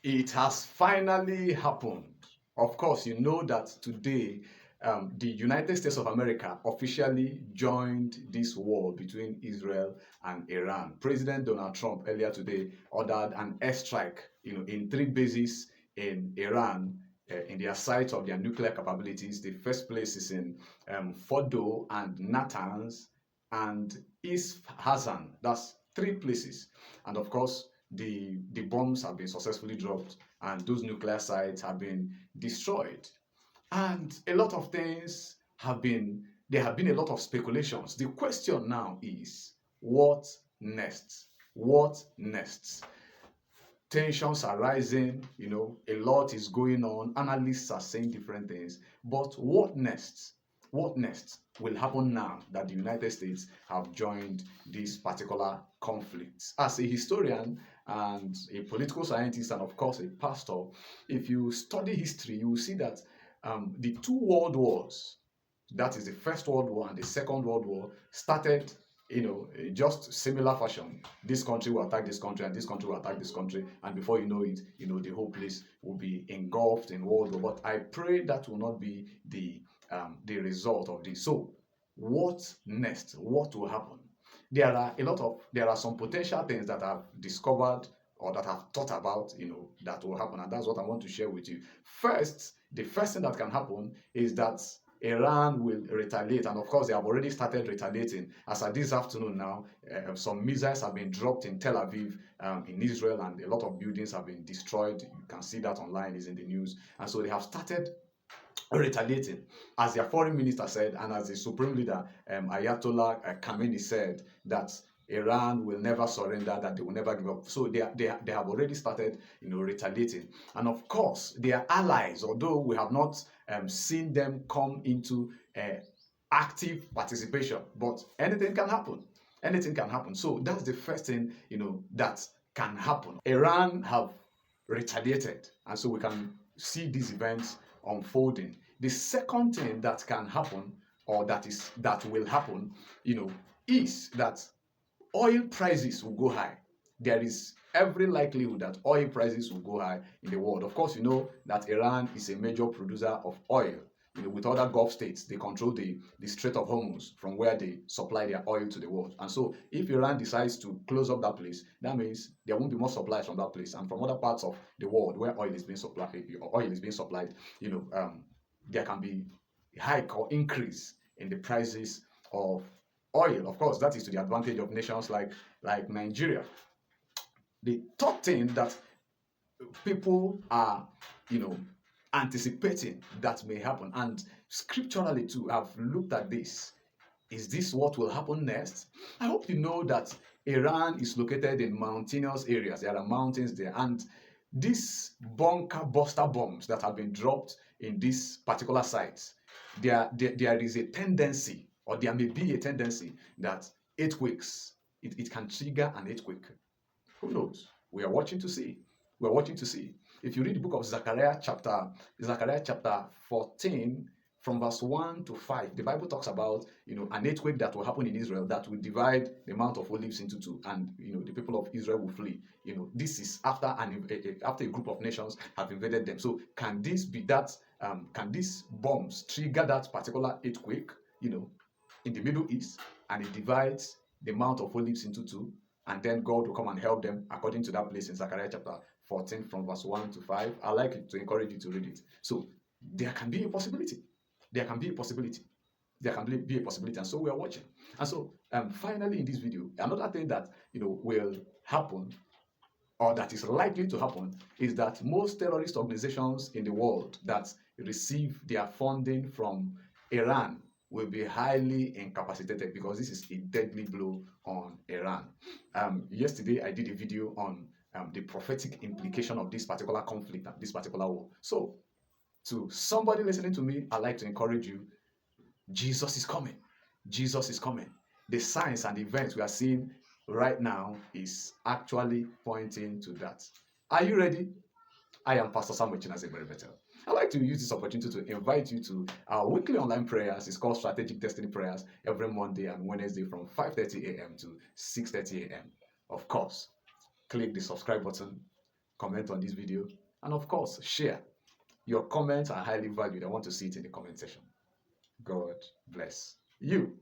It has finally happened. Of course, you know that today the United States of America officially joined this war between Israel and Iran. President Donald Trump earlier today ordered an airstrike, in three bases in Iran, in their site of their nuclear capabilities. The first place is in Fordo and Natanz and East Hassan. That's three places. And of course, the bombs have been successfully dropped and those nuclear sites have been destroyed. And a lot of things there have been a lot of speculations. The question now is, what next? What next? Tensions are rising, a lot is going on. Analysts are saying different things. But what next? What next will happen now that the United States have joined this particular conflict? As a historian and a political scientist, and of course a pastor, if you study history, you will see that the two world wars, that is the First World War and the Second World War, started just similar fashion. This country will attack this country, and this country will attack this country, and before you know it, the whole place will be engulfed in world war. But I pray that will not be the result of this. So, what next? What will happen? There are some potential things that I've discovered or that I've thought about, that will happen, and that's what I want to share with you. First, the first thing that can happen is that Iran will retaliate, and of course, they have already started retaliating. As at this afternoon now, some missiles have been dropped in Tel Aviv, in Israel, and a lot of buildings have been destroyed. You can see that online, it's in the news. And so they have started retaliating, as their foreign minister said, and as the supreme leader, Ayatollah Khamenei, said that Iran will never surrender, that they will never give up. So they have already started, retaliating. And of course, their allies, although we have not seen them come into active participation, but anything can happen. Anything can happen. So that's the first thing, that can happen. Iran have retaliated, and so we can see these events unfolding. The second thing that can happen, or that will happen, is that oil prices will go high. There is every likelihood that oil prices will go high in the world. Of course, you know that Iran is a major producer of oil. With other Gulf states, they control the Strait of Hormuz, from where they supply their oil to the world. And so, if Iran decides to close up that place, that means there won't be more supplies from that place and from other parts of the world where oil is being supplied. There can be a hike or increase in the prices of oil. Of course, that is to the advantage of nations like Nigeria. The third thing that people are, anticipating that may happen, and scripturally too, I've looked at this. Is this what will happen next? I hope you know that Iran is located in mountainous areas. There are mountains there, and these bunker buster bombs that have been dropped in these particular sites, there is a tendency, or there may be a tendency, that earthquakes, it can trigger an earthquake. Who knows? We are watching to see. We are watching to see. If you read the book of Zechariah chapter 14, from verse 1 to 5, the Bible talks about, an earthquake that will happen in Israel that will divide the Mount of Olives into two, and the people of Israel will flee. This is after after a group of nations have invaded them. So can this be that? Can these bombs trigger that particular earthquake? In the Middle East, and it divides the Mount of Olives into two, and then God will come and help them, according to that place in Zechariah chapter 14, from verse 1 to 5. I like to encourage you to read it. So there can be a possibility. There can be a possibility. There can be a possibility, and so we are watching. And so, finally, in this video, another thing that will happen, or that is likely to happen, is that most terrorist organizations in the world that receive their funding from Iran will be highly incapacitated, because this is a deadly blow on Iran. Yesterday, I did a video on the prophetic implication of this particular conflict and this particular war. So, to somebody listening to me, I'd like to encourage you. Jesus is coming. Jesus is coming. The signs and events we are seeing right now is actually pointing to that. Are you ready? I am Pastor Samuel Chinazebere. I'd like to use this opportunity to invite you to our weekly online prayers. It's called Strategic Destiny Prayers, every Monday and Wednesday from 5:30 a.m. to 6:30 a.m. Of course, click the subscribe button, comment on this video, and of course, share. Your comments are highly valued. I want to see it in the comment section. God bless you.